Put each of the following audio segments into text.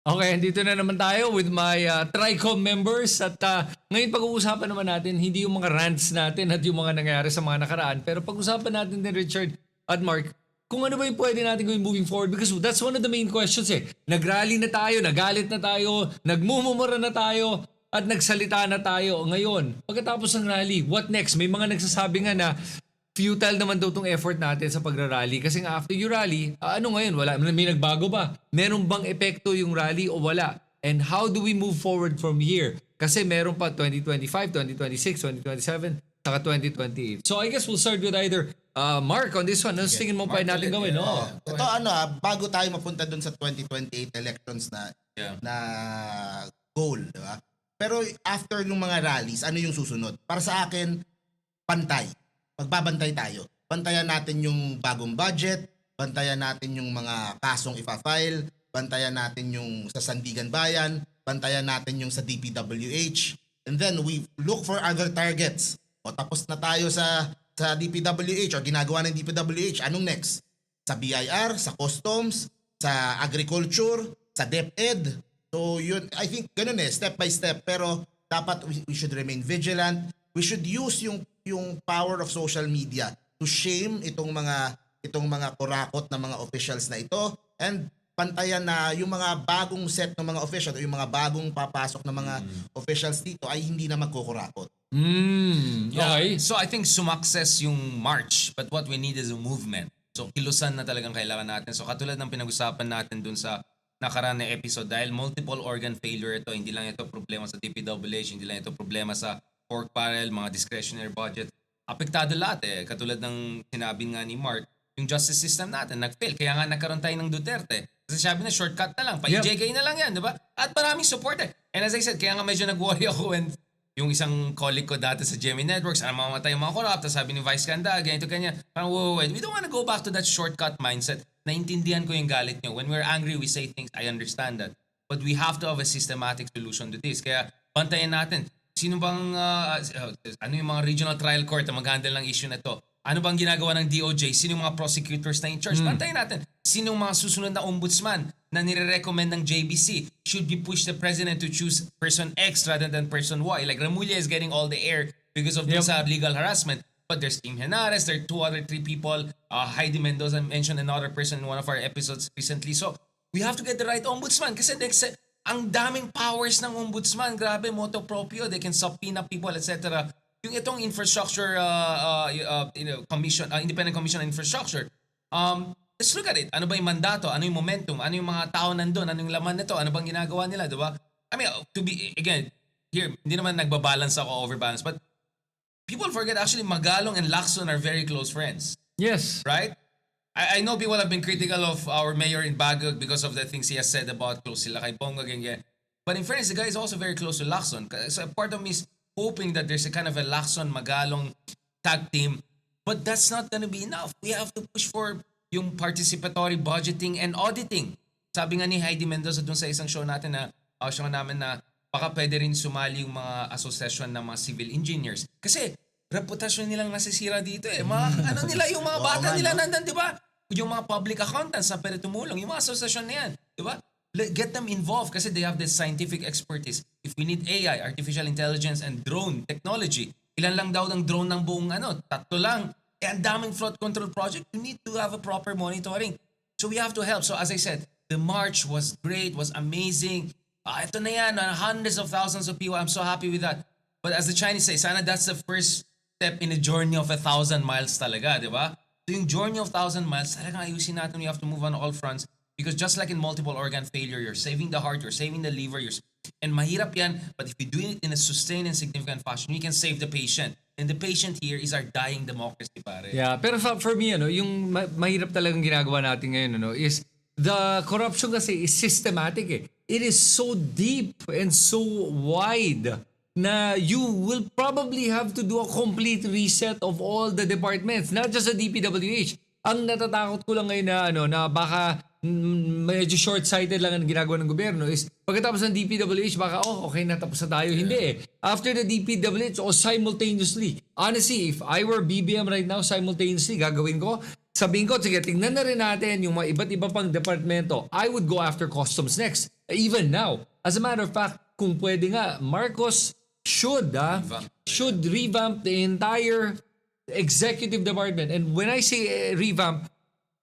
Okay, dito na naman tayo with my TRICOM members at ngayon pag-uusapan naman natin hindi yung mga rants natin at yung mga nangyayari sa mga nakaraan, pero pag-usapan natin din Richard at Mark kung ano ba yung pwede natin gawin moving forward because that's one of the main questions eh. Nagrally na tayo, nagalit na tayo, nagmumumura na tayo at nagsalita na tayo ngayon. Pagkatapos ng rally, what next? May mga nagsasabi nga na futile naman daw tong effort natin sa pagrarally kasi nga after you rally, ano ngayon? Wala, may nagbago ba? Meron bang epekto yung rally o wala? And how do we move forward from here? Kasi meron pa 2025, 2026, 2027, saka 2028. So I guess we'll start with either Mark on this one. Ano tingin mo pa natin gawin? No? Ito bago tayo mapunta dun sa 2028 elections na goal, di ba? Pero after nung mga rallies, ano yung susunod? Para sa akin, pantay. Magbabantay tayo. Bantayan natin yung bagong budget, bantayan natin yung mga kasong ipa-file, bantayan natin yung sa Sandigan Bayan, bantayan natin yung sa DPWH, and then we look for other targets. O tapos na tayo sa DPWH o ginagawa ng DPWH, anong next? Sa BIR, sa Customs, sa Agriculture, sa DepEd. So yun, I think ganun step by step, pero dapat we should remain vigilant. We should use yung power of social media to shame itong mga kurakot na mga officials na ito and pantayan na yung mga bagong set ng mga officials o yung mga bagong papasok na mga officials dito ay hindi na magkukurakot. Okay. So I think sumakses yung march, but what we need is a movement. So kilusan na talagang kailangan natin. So katulad ng pinag-usapan natin dun sa nakaraan na episode, dahil multiple organ failure ito, hindi lang ito problema sa DPWH, hindi lang ito problema sa pork barrel, mga discretionary budget. Apektado lahat Katulad ng sinabi nga ni Mark, yung justice system natin nag-fail. Kaya nga nagkaroon tayo ng Duterte. Kasi sabi na shortcut na lang. Pa-EJK na lang yan, di ba? At maraming support And as I said, kaya nga medyo nag-worry ako when yung isang colleague ko dati sa GMA Networks, mamamatay yung mga corrupt, tapos sabi ni Vice Ganda, ganito, ganyan. Parang, wait, we don't want to go back to that shortcut mindset. Naintindihan ko yung galit nyo. When we're angry, we say things, I understand that. But we have to have a systematic solution to this. Kaya bantayan natin. Sino bang, ano yung mga regional trial court na mag-handle ng issue na to? Ano bang ginagawa ng DOJ? Sino yung mga prosecutors na in charge? Bantayan natin. Sino yung mga susunod na ombudsman na nire-recommend ng JBC? Should we push the president to choose person X rather than person Y? Like Remulla is getting all the air because of this legal harassment. But there's Team Henares, there are 3 people. Heidi Mendoza mentioned another person in one of our episodes recently. So we have to get the right ombudsman kasi ang daming powers ng ombudsman. Grabe, moto proprio. They can subpoena people, etc. Yung itong infrastructure commission, independent commission on infrastructure, let's look at it. Ano ba yung mandato? Ano yung momentum? Ano yung mga tao nandun? Ano yung laman nito? Ano bang ginagawa nila? Diba? I mean, to be, again, here, hindi naman nagbabalance ako, overbalance, but people forget actually Magalong and Lacson are very close friends. Yes. Right? I know people have been critical of our mayor in Baguio because of the things he has said about close sila kay Ponga, ganyan. But in fairness, the guy is also very close to Lacson. So part of me is hoping that there's a kind of a Lacson Magalong tag team. But that's not gonna be enough. We have to push for yung participatory budgeting and auditing. Sabi nga ni Heidi Mendoza dun sa isang show natin show namin na baka pwede rin sumali yung mga asosasyon ng mga civil engineers. Kasi reputasyon nilang nasisira dito Mga, nila, yung mga bata nila nandan, di ba? Yung mga public accountants na pwede tumulong, yung mga asosasyon na yan, di ba? Get them involved kasi they have this scientific expertise. If we need AI, artificial intelligence, and drone technology, ilan lang daw ng drone ng buong 3 lang. Ang daming flood control project, you need to have a proper monitoring. So we have to help. So as I said, the march was great, was amazing. Ito na yan, hundreds of thousands of people. I'm so happy with that. But as the Chinese say, sana that's the first step in a journey of 1,000 miles talaga, di ba? So yung journey of 1,000 miles, talagang ayusin natin, we have to move on all fronts. Because just like in multiple organ failure, you're saving the heart, you're saving the liver, and mahirap yan, but if you do it in a sustained and significant fashion, you can save the patient. And the patient here is our dying democracy, pare. Yeah, pero for me, yung mahirap talagang ginagawa natin ngayon, is the corruption kasi is systematic It is so deep and so wide na you will probably have to do a complete reset of all the departments, not just the DPWH. Ang natatakot ko lang ngayon na baka medyo short-sighted lang ang ginagawa ng gobyerno is pagkatapos ng DPWH baka okay na tapos na tayo. Hindi After the DPWH simultaneously. Honestly, if I were BBM right now, simultaneously gagawin ko, sabihin ko, sige, tingnan na rin natin yung mga iba't iba pang departamento. I would go after customs next. even now. As a matter of fact, kung pwede nga, Marcos should revamp the entire executive department. And when I say revamp,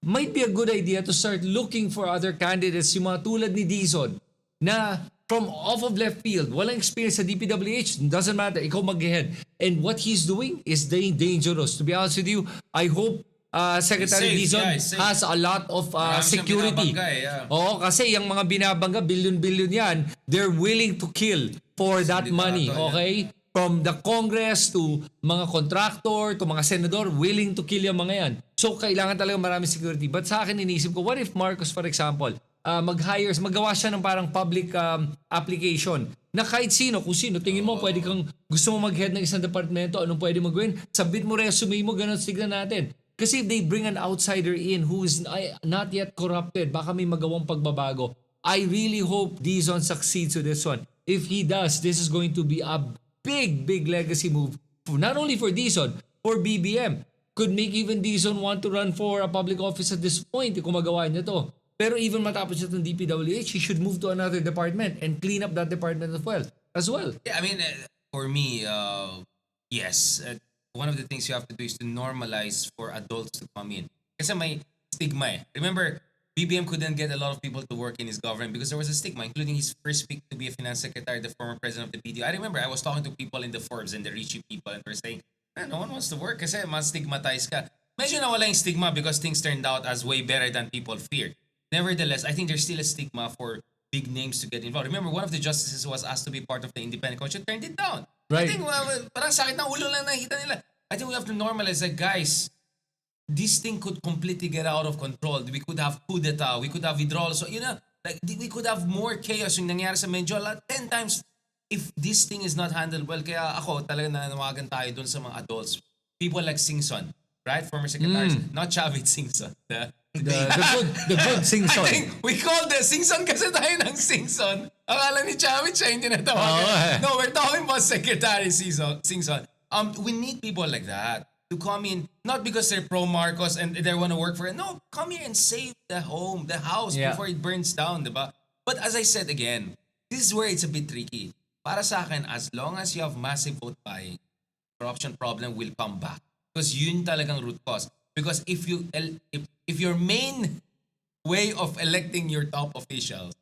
might be a good idea to start looking for other candidates, yung mga tulad ni Dizon, na from off of left field, walang experience sa DPWH, doesn't matter, ikaw mag-head. And what he's doing is dangerous. To be honest with you, I hope Secretary Dizon has a lot of security. Oo, kasi yung mga binabangga, billion-billion yan, they're willing to kill for that money, okay? From the Congress to mga contractor to mga senador, willing to kill yung mga yan. So, kailangan talaga maraming security. But sa akin, iniisip ko, what if Marcos, for example, magawa siya ng parang public application na kahit sino, kung sino, tingin mo, pwede kang gusto mo mag-head ng isang departamento, anong pwede mo gawin? Submit mo resume mo, ganun, tignan natin. Kasi if they bring an outsider in who is not yet corrupted, baka may magawang pagbabago. I really hope Dizon succeeds with this one. If he does, this is going to be a big legacy move. Not only for Dizon, for BBM. Could make even Dizon want to run for a public office at this point kung magawa niya to. Pero even matapos siya ng DPWH, he should move to another department and clean up that department as well. Yeah, I mean, for me, yes. One of the things you have to do is to normalize for adults to come in. Kasi may stigma eh. Remember, BBM couldn't get a lot of people to work in his government because there was a stigma, including his first pick to be a finance secretary, the former president of the BDO. I remember I was talking to people in the Forbes and the Richie people and they're saying, no one wants to work kasi mas stigmatized ka. Medyo nawala yung stigma because things turned out as way better than people feared. Nevertheless, I think there's still a stigma for big names to get involved. Remember, one of the justices was asked to be part of the independent commission, turned it down. Right. I think parang sakit ng ulo lang nakikita nila. I think we have to normalize that, guys, this thing could completely get out of control. We could have coup d'etat, we could have withdrawal. So, like we could have more chaos yung nangyari sa Menjola 10 times if this thing is not handled well. Kaya ako, talaga nananawagan tayo dun sa mga adults. People like Singson, right? Former secretaries. Not Chavit Singson. The good Singson. I think we called the Singson kasi tayo ng Singson. Akala ni Chavit siya yung tinatawagan. No, we're talking about Secretary Singson. We need people like that to come in, not because they're pro-Marcos and they want to work for it. No, come here and save the house before it burns down, diba? But as I said again, this is where it's a bit tricky. Para sa akin, as long as you have massive vote buying, corruption problem will come back. Because yun talagang root cause. Because if your main way of electing your top officials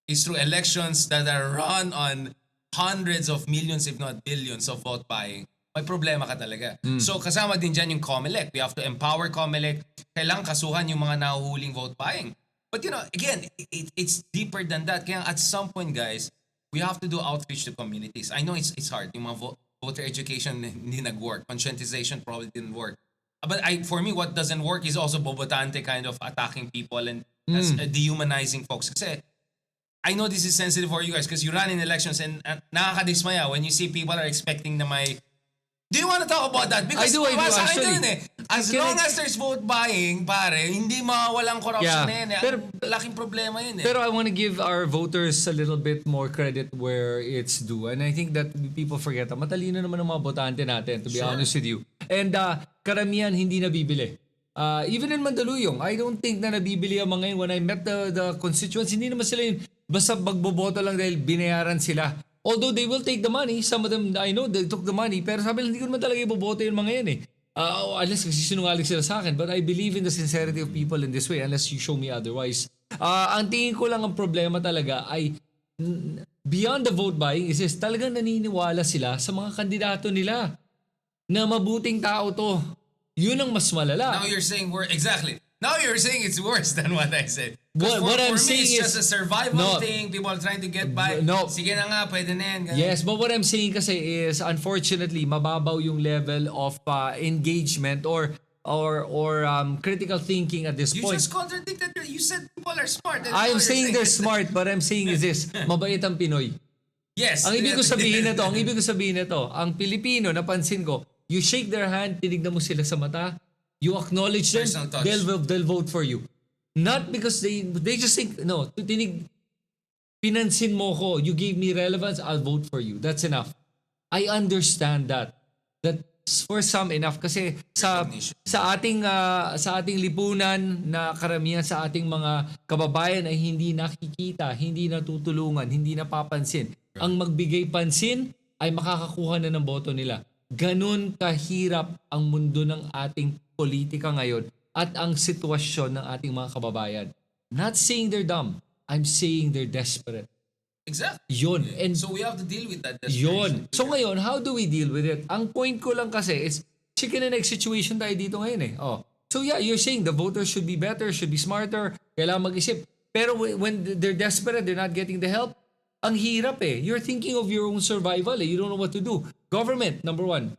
is through elections that are run on hundreds of millions, if not billions of vote buying, may problema ka talaga. So kasama din dyan yung COMELEC. We have to empower COMELEC. Kailangan kasuhan yung mga nahuhuling vote buying. But again, it's deeper than that. Kaya at some point, guys, we have to do outreach to communities. I know it's hard. Yung mga voter education hindi nag-work. Conscientization probably didn't work. But for me, what doesn't work is also bobotante kind of attacking people and dehumanizing folks. Kasi I know this is sensitive for you guys because you run in elections and nakakadismaya when you see people are expecting na may... Do you want to talk about that? Because I do actually. As long as there's vote buying, pare, hindi mawawalang corruption na yan. Pero, laking problema yun eh. Pero I want to give our voters a little bit more credit where it's due. And I think that people forget, matalino naman ang mga botante natin, to be honest with you. And karamihan hindi nabibili. Even in Mandaluyong, I don't think na nabibili ang mga yun. When I met the constituents, hindi naman sila yun. Basta magboboto lang dahil binayaran sila. Although they will take the money, some of them, I know, they took the money, pero sabi hindi ko naman talaga iboboto yung mga yan eh. Unless kasi sinungaling sila sa akin. But I believe in the sincerity of people in this way unless you show me otherwise. Ang tingin ko lang ang problema talaga ay beyond the vote buying is talagang naniniwala sila sa mga kandidato nila na mabuting tao to. Yun ang mas malala. Now you're saying exactly. Now you're saying it's worse than what I said. What I'm saying me, it's is just a survival thing. People are trying to get by. No. Sige na nga, pwede na yan. Ganun. Yes, but what I'm saying kasi is unfortunately mababaw yung level of engagement or critical thinking at this point. You just contradicted. You said people are smart. I'm saying they're smart, but I'm saying is this, mabait ang Pinoy. Yes. Ang ibig ko sabihin nito, ang Pilipino, napansin ko, you shake their hand, tinignan mo sila sa mata, you acknowledge them, they'll vote for you. Not because they just think, no, pinansin mo ko, you gave me relevance, I'll vote for you. That's enough. I understand that for some enough kasi Recognition. sa ating lipunan na karamihan sa ating mga kababayan ay hindi nakikita, hindi natutulungan, hindi napapansin. Ang magbigay pansin ay makakakuha na ng boto nila. Ganun kahirap ang mundo ng ating politika ngayon at ang sitwasyon ng ating mga kababayan. Not saying they're dumb, I'm saying they're desperate. Exactly. Yun. And So we have to deal with that yun. desperation. So ngayon, how do we deal with it? Ang point ko lang kasi is chicken and egg situation tayo dito ngayon eh. Oh. So yeah, you're saying the voters should be better, should be smarter, kailangan mag-isip. Pero when they're desperate, they're not getting the help, ang hirap eh. You're thinking of your own survival eh. You don't know what to do. Government, number one.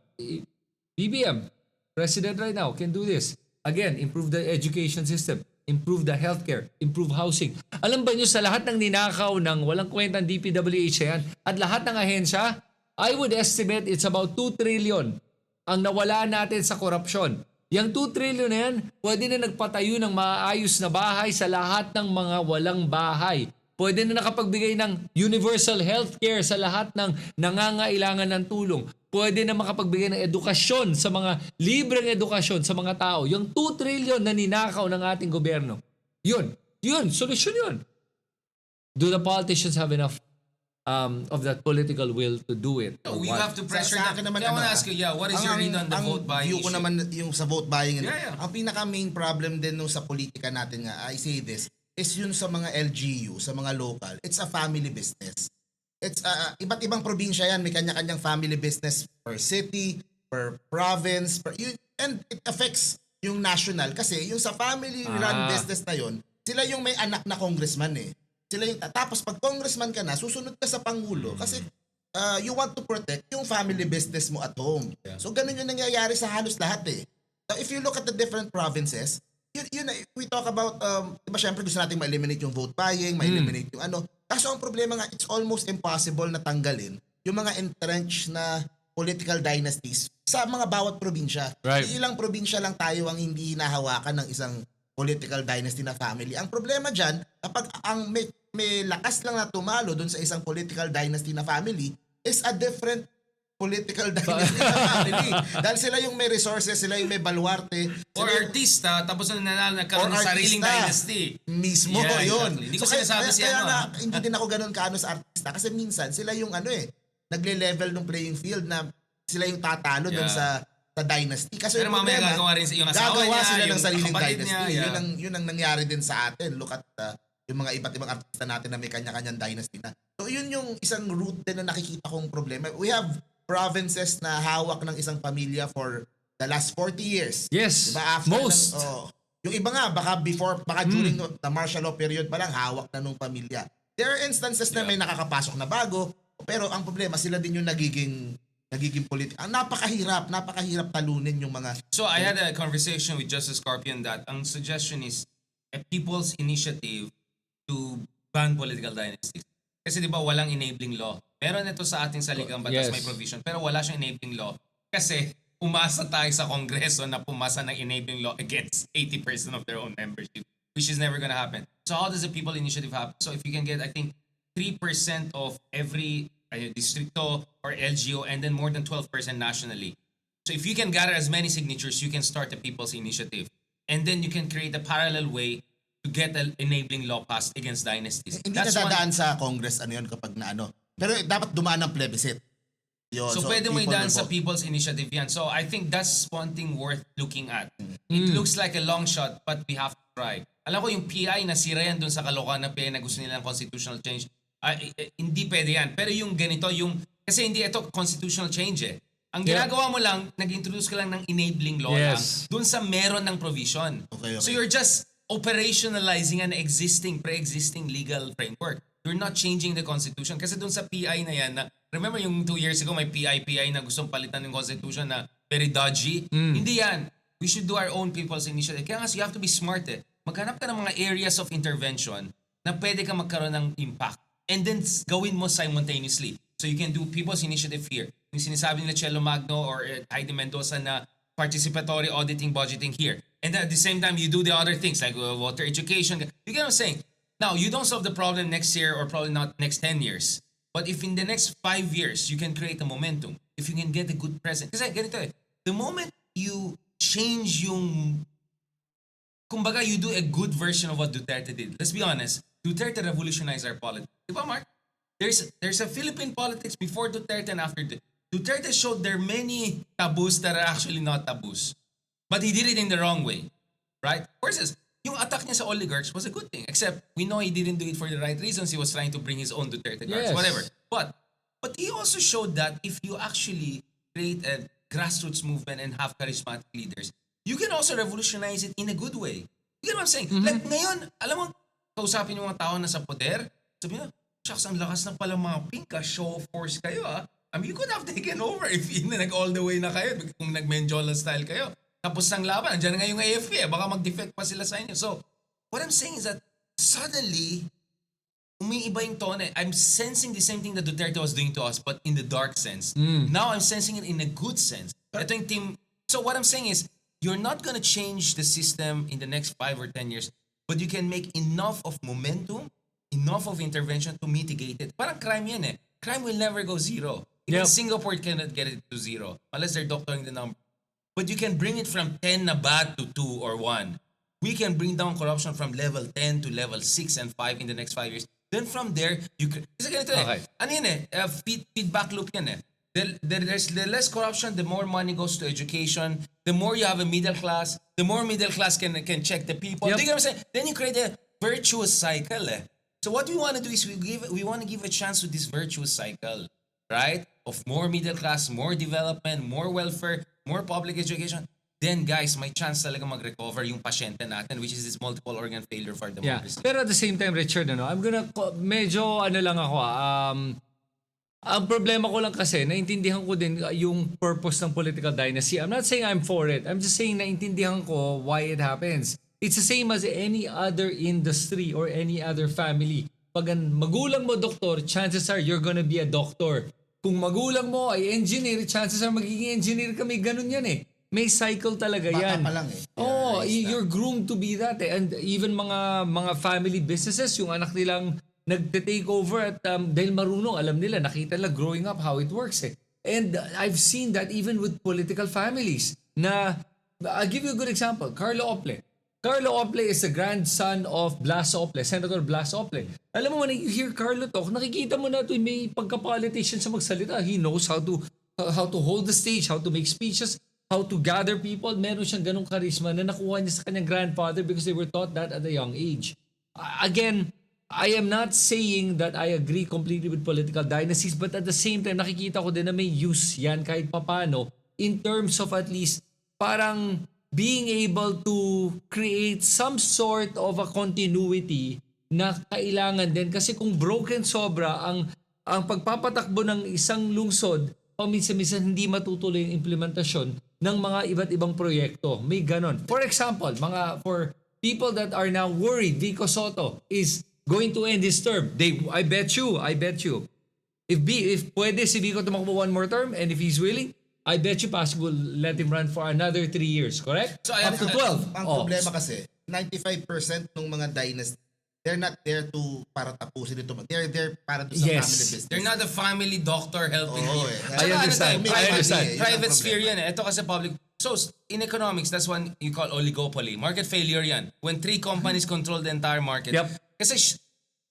BBM, president right now, can do this. Again, improve the education system. Improve the healthcare, improve housing. Alam ba nyo sa lahat ng ninakaw ng walang kwentang DPWH yan at lahat ng ahensya, I would estimate it's about 2 trillion ang nawala natin sa korupsyon. Yang 2 trillion na yan, pwede na nagpatayo ng maayos na bahay sa lahat ng mga walang bahay. Pwede na nakapagbigay ng universal healthcare sa lahat ng nangangailangan ng tulong. Pwede na makapagbigay ng edukasyon sa mga libreng edukasyon sa mga tao. Yung 2 trillion na ninakaw ng ating gobyerno. Yun, solusyon yun. Do the politicians have enough of that political will to do it? No, we have to pressure Sa them. akin naman, I want to ano, ask you, what is your read on the vote buying view ko issue? naman yung sa vote buying. Yeah. Ang pinaka main problem din nung sa politika natin nga, I say this, is yun sa mga LGU, sa mga local. It's a family business. It's iba't ibang probinsya yan, may kanya-kanyang family business per city, per province, and it affects yung national kasi yung sa family run business na yun, sila yung may anak na congressman eh. Sila yung tapos pag congressman ka na, susunod ka sa pangulo kasi you want to protect yung family business mo at home. Yeah. So ganun yung nangyayari sa halos lahat eh. So if you look at the different provinces, yun we talk about diba syempre gusto nating ma-eliminate yung vote buying, ma-eliminate yung ano. Kaso ang problema nga, it's almost impossible na tanggalin yung mga entrenched na political dynasties sa mga bawat probinsya. Right. Ilang probinsya lang tayo ang hindi hinahawakan ng isang political dynasty na family. Ang problema dyan, kapag ang may lakas lang na tumalo dun sa isang political dynasty na family, is a different political dynasty na family. Dahil sila yung may resources, sila yung may baluarte. Or sila artista, tapos na nanalo, nagkaroon ng sariling dynasty. Mismo, Yeah, yun. exactly. Hindi ko sinasabi siya, kaya ano, nga, hindi din ako ganun kaano sa artista. Kasi minsan, sila yung nagle-level ng playing field na sila yung tatalo dun sa dynasty. Kasi Pero mamaya gagawa rin yung asawa gagawa niya, sila ng yung sariling kapatid dynasty. niya, yeah. Yun ang nangyari din sa atin. Look at yung mga iba't ibang artista natin na may kanya-kanyang dynasty na. So yun yung isang root din na nakikita kong problema. We have provinces na hawak ng isang pamilya for the last 40 years. Yes, Diba? After most. Yung iba nga, baka during the martial law period pa lang, hawak na nung pamilya. There are instances na may nakakapasok na bago, pero ang problema, sila din yung nagiging politika. Napakahirap talunin yung mga... So I had a conversation with Justice Scorpion that ang suggestion is a people's initiative to ban political dynasties. Kasi di ba walang enabling law. Meron ito sa ating saligang batas, Yes. may provision, pero wala siyang enabling law. Kasi umasa tayo sa Kongreso na pumasa ng enabling law against 80% of their own membership, which is never gonna happen. So how does the people initiative happen? So if you can get, I think, 3% of every distrito or LGO and then more than 12% nationally. So if you can gather as many signatures, you can start a people's initiative. And then you can create a parallel way to get an enabling law passed against dynasties. Hindi na dadaan sa Congress yun kapag na Pero dapat dumaan ng plebiscite. Yun, So pwede mo people idaan will sa vote. people's initiative yan. So I think that's one thing worth looking at. It looks like a long shot but we have to try. Alam ko yung PI nasira yan dun sa kalokohan na PI na gusto nilang constitutional change. Hindi pwede yan. Pero yung ganito, kasi hindi ito constitutional change eh. Ang ginagawa mo lang, nag-introduce ka lang ng enabling law lang Yes. dun sa meron ng provision. Okay. So you're just operationalizing an pre-existing legal framework. You're not changing the Constitution. Kasi dun sa PI na yan, remember yung 2 years ago may PI na gustong palitan ng Constitution na very dodgy? Hindi yan. We should do our own people's initiative. Kaya kasi you have to be smart eh. Maghanap ka ng mga areas of intervention na pwede ka magkaroon ng impact. And then gawin mo simultaneously. So you can do people's initiative here. Yung sinasabi nila Chelo Magno or Heidi Mendoza na participatory auditing budgeting here. And then at the same time, you do the other things like water education. You get what I'm saying? Now, you don't solve the problem next year or probably not next 10 years. But if in the next 5 years, you can create a momentum, if you can get a good president. Kasi ganito eh, the moment you change yung, kumbaga, you do a good version of what Duterte did. Let's be honest, Duterte revolutionized our politics. Diba, Mark? There's a Philippine politics before Duterte and after Duterte. Duterte showed there are many taboos that are actually not taboos. But he did it in the wrong way. Right? For instance, yung attack niya sa oligarchs was a good thing. Except, we know he didn't do it for the right reasons. He was trying to bring his own Duterte cards. Yes. Whatever. But he also showed that if you actually create a grassroots movement and have charismatic leaders, you can also revolutionize it in a good way. You get what I'm saying? Like ngayon, alam mo, kausapin yung mga tao na sa poder, sabi na, shucks, ang lakas ng palang mga pinka, show of force kayo ah. I mean, you could have taken over if all the way na kayo, kung nag-Menjola style kayo. Tapos ng laban, andyan nga yung AFP eh, baka mag-defect pa sila sa inyo. So, what I'm saying is that suddenly, umiiba yung tone. I'm sensing the same thing that Duterte was doing to us, but in the dark sense. Now I'm sensing it in a good sense. Ito yung team. So what I'm saying is, you're not gonna change the system in the next 5 or 10 years, but you can make enough of momentum, enough of intervention to mitigate it. Parang crime yan eh. Crime will never go zero. Even Singapore cannot get it to zero unless they're doctoring the number. But you can bring it from 10 na bad to 2 or 1. We can bring down corruption from level 10 to level 6 and 5 in the next 5 years. Then from there, you can... Kasi ganito eh. Ano yun eh? Feedback loop yan eh. There's the less corruption, the more money goes to education, the more you have a middle class, the more middle class can check the people. Yep. Do you get what I'm saying? Then you create a virtuous cycle eh. So what we want to do is we want to give a chance to this virtuous cycle, right? Of more middle class, more development, more welfare, more public education. Then guys, may chance talaga mag-recover yung pasyente natin, which is this multiple organ failure for democracy. Pero at the same time, Richard, I'm gonna, medyo lang ako ang problema ko lang kasi, naintindihan ko din yung purpose ng political dynasty. I'm not saying I'm for it. I'm just saying naintindihan ko why it happens. It's the same as any other industry or any other family. Pag ang magulang mo doktor, chances are you're gonna be a doctor. Kung magulang mo ay engineer, chances are magiging engineer kami. Ganun yan eh. May cycle talaga yan. Bata pa lang eh. Oh, you're groomed to be that eh. And even mga family businesses, yung anak nilang nagte-take over at dahil marunong, alam nila, nakita nila growing up how it works eh. And I've seen that even with political families na, I'll give you a good example, Carlo Ople. Carlo Ople is the grandson of Blas Ople, Senator Blas Ople. Alam mo, when you hear Carlo talk, nakikita mo na ito, may pagka-politician sa magsalita. He knows how to hold the stage, how to make speeches, how to gather people. Meron siyang ganong charisma na nakuha niya sa kanyang grandfather because they were taught that at a young age. Again, I am not saying that I agree completely with political dynasties, but at the same time, nakikita ko din na may use yan kahit papano in terms of at least parang being able to create some sort of a continuity na kailangan din. Kasi kung broken sobra, ang pagpapatakbo ng isang lungsod, paminsan-minsan hindi matutuloy yung implementasyon ng mga iba't ibang proyekto. May ganon. For example, for people that are now worried, Vico Soto is going to end his term. I bet you. If pwede si Vico tumakbo one more term and if he's willing, I bet you possible let him run for another 3 years, correct? So, up to 12. Ang problema kasi, 95% ng mga dynasty, they're not there para tapusin ito. They're there para sa family business. They're not a family doctor helping you. I understand. Private sphere yan eh. Ito kasi public. So, in economics, that's one you call oligopoly. Market failure yan. When 3 companies control the entire market. Yep. Kasi,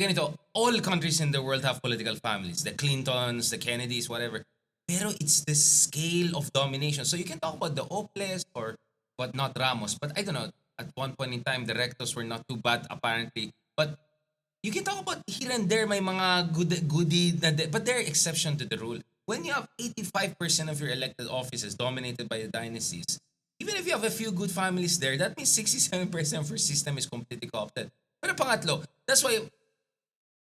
ganito, all countries in the world have political families. The Clintons, the Kennedys, whatever. Pero it's the scale of domination. So you can talk about the Oples or not Ramos. But I don't know, at one point in time, the rectors were not too bad apparently. But you can talk about here and there may mga goodie, but they're exception to the rule. When you have 85% of your elected offices dominated by the dynasties, even if you have a few good families there, that means 67% of your system is completely corrupted. Pero pangatlo, that's why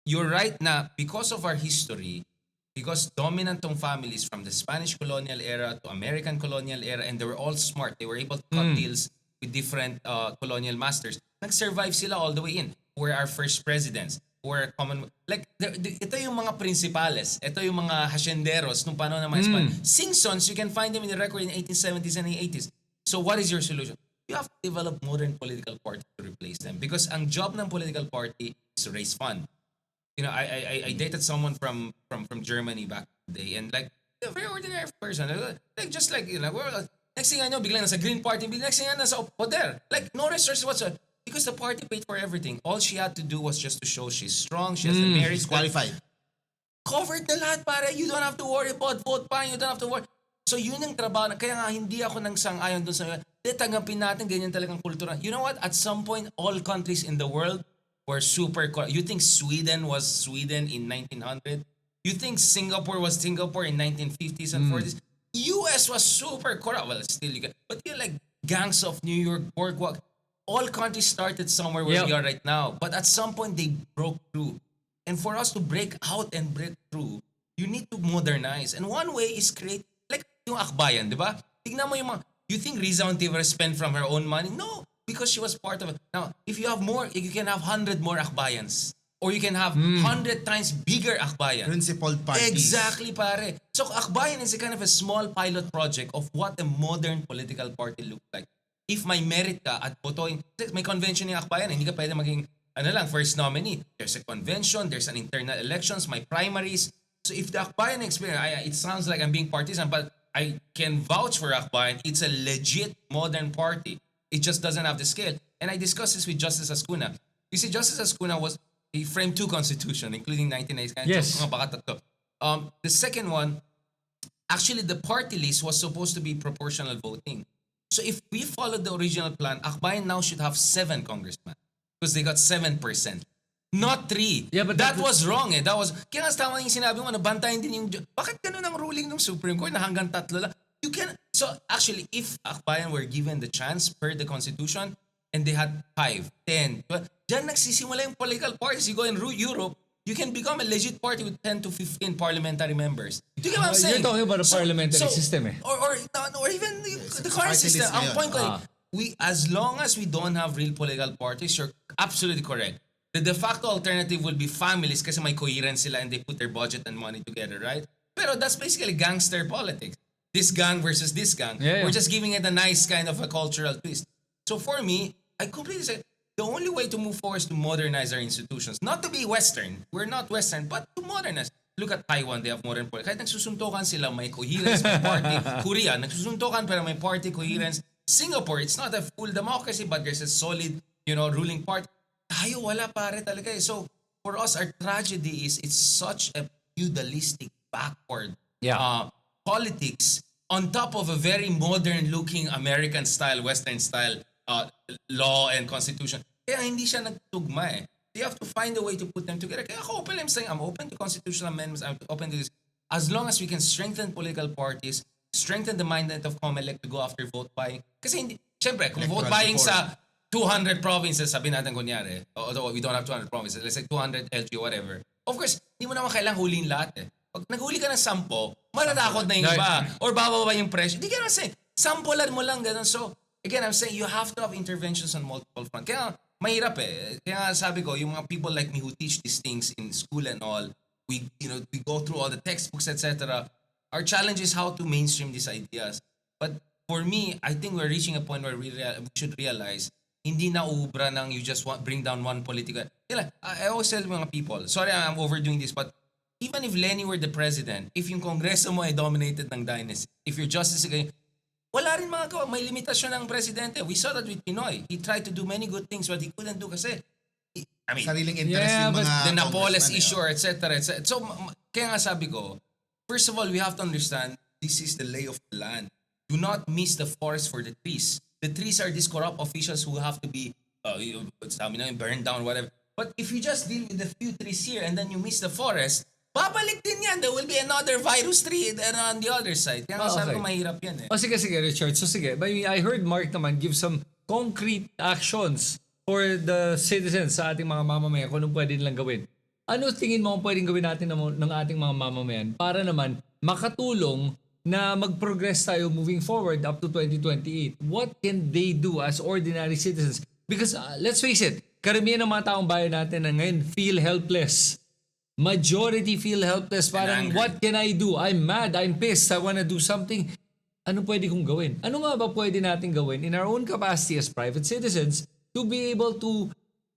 you're right na because of our history, because dominant tong families from the Spanish colonial era to American colonial era, and they were all smart. They were able to cut deals with different colonial masters. Nag-survive sila all the way in. Who were our first presidents? Who were common... Like, ito yung mga principales. Ito yung mga hacienderos nung panahon ng mga Spanish. Singsons, you can find them in the record in the 1870s and 80s. So what is your solution? You have to develop modern political parties to replace them. Because ang job ng political party is to raise fund. You know, I dated someone from Germany back in the day, and like a very ordinary person, like just like you know, Next thing I know, biglang nasa Green Party, biglang next thing I know, nasa poder. Like, no resources whatsoever. Because the party paid for everything. All she had to do was just to show she's strong, she has the merits. Qualified. Covered na lahat, pare. You don't have to worry about vote buying. You don't have to worry. So yun yung trabaho. Kaya nga, hindi ako nang sang-ayon dun sa tanggapin natin, ganyan talagang kultura. You know what? At some point, all countries in the world were super corrupt. You think Sweden was Sweden in 1900? You think Singapore was Singapore in 1950s and 40s? US was super corrupt. Well, still you get, but you're like gangs of New York, boardwalk. All countries started somewhere where we are right now. But at some point, they broke through. And for us to break out and break through, you need to modernize. And one way is create, like yung akbayan, di ba? Tignan mo yung mga, you think Riza Ontiveros spent from her own money? No, because she was part of it. Now, if you have more, you can have 100 more akbayans. Or you can have 100 times bigger akbayan. Principled parties. Exactly, pare. So akbayan is a kind of a small pilot project of what a modern political party looks like. If may merit ka at botoing, may convention yung akbayan, hindi ka pwede maging first nominee. There's a convention, there's an internal elections, my primaries. So if the Akbayan experience, it sounds like I'm being partisan, but I can vouch for Akbayan. It's a legit modern party. It just doesn't have the scale. And I discussed this with Justice Ascuna. You see, Justice Ascuna he framed 2 constitutions, including 1990. Yes. The second one, actually the party list was supposed to be proportional voting. So if we followed the original plan, Akbayan now should have 7 congressmen. Because they got 7%. Not 3. Yeah, but that was wrong eh. That was, kaya nga tama yung sinabi mo, nabantayan din yung, bakit ganun ang ruling ng Supreme Court na hanggang 3 lang? You can, so actually, if Akbayan were given the chance per the Constitution, and they had 5, 10, 12, dyan nagsisimula yung political parties. You go in Europe, you can become a legit party with 10 to 15 parliamentary members. Do you get what I'm saying? You're talking about a parliamentary system eh. Or even the current system. Ang point ko as long as we don't have real political parties, you're absolutely correct. The de facto alternative will be families kasi may coherence sila and they put their budget and money together, right? Pero that's basically gangster politics. This gang versus this gang. Yeah. We're just giving it a nice kind of a cultural twist. So for me, I completely say, the only way to move forward is to modernize our institutions. Not to be Western. We're not Western, but to modernize. Look at Taiwan, they have modern politics. Kahit nagsusuntukan sila, may coherence, may party. Korea, nagsusuntukan pero may party, coherence. Singapore, it's not a full democracy, but there's a solid, ruling party. Tayo, wala pare talaga eh. So, for us, our tragedy is it's such a feudalistic, backward politics on top of a very modern-looking American-style, Western-style law and constitution. Kaya hindi siya nagtugma eh. You have to find a way to put them together. Kaya ako open, I'm saying, I'm open to constitutional amendments, I'm open to this. As long as we can strengthen political parties, strengthen the mindset of COMELEC to go after vote buying. Kasi hindi, syempre, kung vote buying sa 200 provinces, sabi natin kunyari, although we don't have 200 provinces, let's say 200 LG, whatever. Of course, hindi mo naman kailangang huliin lahat eh. Pag naghuli ka ng 10, matatakot na yung iba. Or bababa yung presyo. Hindi ka naman saying, sampulan mo lang ganun. So, again, I'm saying you have to have interventions on multiple fronts. Kaya mahirap eh. Kaya sabi ko, yung mga people like me who teach these things in school and all, we go through all the textbooks, etc. Our challenge is how to mainstream these ideas. But for me, I think we're reaching a point where we should realize hindi na uubra ng you just bring down one political. I always tell mga people, sorry I'm overdoing this, but even if Leni were the president, if yung kongreso mo ay dominated ng dynasty, if your justice, wala rin may limitasyon ng presidente. We saw that with Pinoy. He tried to do many good things but he couldn't do kasi sariling interest yung mga the Napoles issue, etc. So, kaya nga sabi ko, first of all, we have to understand this is the lay of the land. Do not miss the forest for the trees. The trees are these corrupt officials who have to be burned down, whatever. But if you just deal with the few trees here and then you miss the forest, babalik din yan. There will be another virus tree on the other side. Kaya sabi ko mahirap yan eh. Sige, Richard. So sige, I heard Mark naman give some concrete actions for the citizens sa ating mga mamamayan kung anong pwede nilang gawin. Ano tingin mo ang pwedeng gawin natin ng ating mga mamamayan para naman makatulong na mag-progress tayo moving forward up to 2028? What can they do as ordinary citizens? Because let's face it, karamihan ng mga taong bayan natin na ngayon feel helpless. Majority feel helpless. Parang, what can I do? I'm mad, I'm pissed, I wanna do something. Ano pwede kong gawin? Ano nga ba pwede natin gawin in our own capacity as private citizens to be able to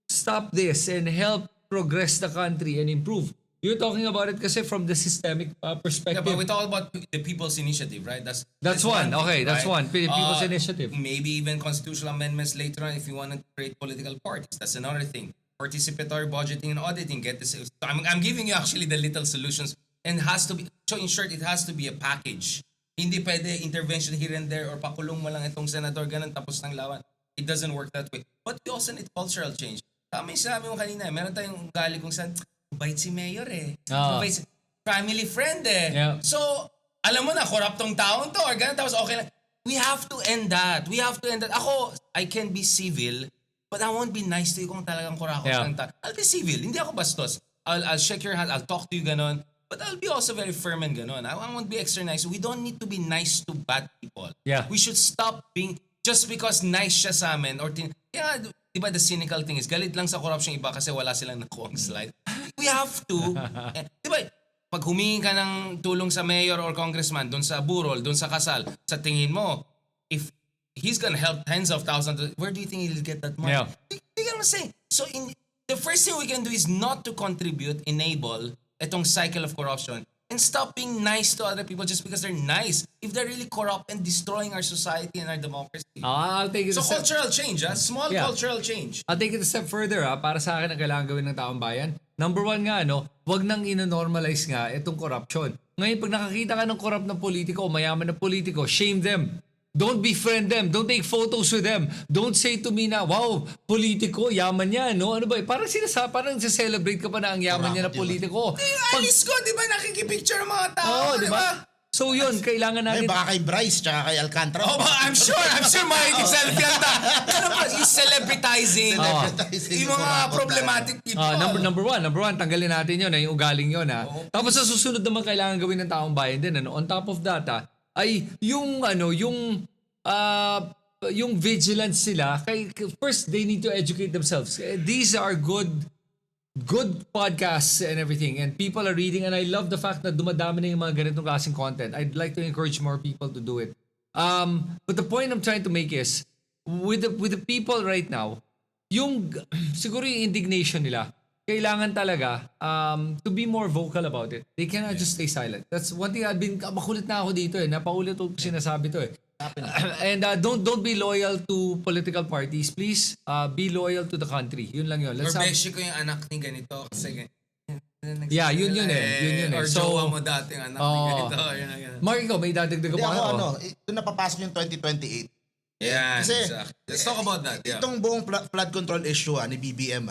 stop this and help progress the country and improve You're talking about it kasi from the systemic perspective. Yeah, but we talk about the people's initiative, right? That's one. thing, Okay, that's right? one. People's initiative. Maybe even constitutional amendments later on if you want to create political parties. That's another thing. Participatory budgeting and auditing. Get this. I'm giving you actually the little solutions, and has to be. So in short, it has to be a package. Hindi pwede intervention here and there or pakulong mo lang itong senador ganun tapos ng lawan. It doesn't work that way. But we also need cultural change. Tama yung sinabi mo kanina, meron tayong ugali kung saan, mabait si mayor eh. Mabait si family friend eh. Yeah. So, alam mo na, corrupt tong taong to or ganun, tapos okay lang. We have to end that. Ako, I can be civil, but I won't be nice to you kung talagang kurakot ng tao. I'll be civil, hindi ako bastos. I'll shake your hand, I'll talk to you ganun. But I'll be also very firm and ganun. I won't be extra nice. We don't need to be nice to bad people. Yeah. We should stop being, just because nice siya sa amin, or di ba the cynical thing is, galit lang sa corruption iba kasi wala silang nakuhang slide. We have to. Di ba, pag humingi ka ng tulong sa mayor or congressman, doon sa burol, doon sa kasal, sa tingin mo, if he's gonna help tens of thousands, where do you think he'll get that money? Yeah. Di ka say. So the first thing we can do is not to contribute, enable itong cycle of corruption, and stop being nice to other people just because they're nice if they're really corrupt and destroying our society and our democracy. I'll take it So a step, cultural change, small cultural change. I'll take it a step further para sa akin ang kailangan gawin ng taong bayan. Number one nga, wag nang ino-normalize nga itong corruption. Ngayon, pag nakakita ka ng corrupt na politiko o mayaman na politiko, shame them. Don't befriend them. Don't take photos with them. Don't say to me na, wow, politiko, yaman niya, no? Ano ba? Parang celebrate ka pa na ang yaman niya na politiko. Alis ko, di ba, nakikipicture ng mga tao, Oo, di ba? So yun, kailangan natin... Baka kay Bryce tsaka kay Alcantara. Oh, I'm sure mahilig selfie ang tao. Ano ba, yung celebritizing yung mga problematic people. Number one, tanggalin natin yun, yung ugaling yun. Tapos sa susunod naman kailangan gawin ng taong bayan din. On top of that, ay yung vigilance sila, first they need to educate themselves. These are good podcasts and everything, and people are reading, and I love the fact na dumadami na yung mga ganitong klaseng content. I'd like to encourage more people to do it. But the point I'm trying to make is with the people right now, yung siguro yung indignation nila, kailangan talaga to be more vocal about it. They cannot just stay silent. That's one thing makulit na ako dito napaulit ko sinasabi to And don't be loyal to political parties, please. Be loyal to the country. Yun lang yun. Beshi ko yung anak ni ganito kasi yeah, yun eh. Or jowa mo dating anak ni ganito. Yun. Mark, ikaw, may dadagdag Hindi pa ako, ito napapasok yung 2028. Yeah, Kasi, exactly. Let's talk about that. Yeah. Itong buong flood control issue ni BBM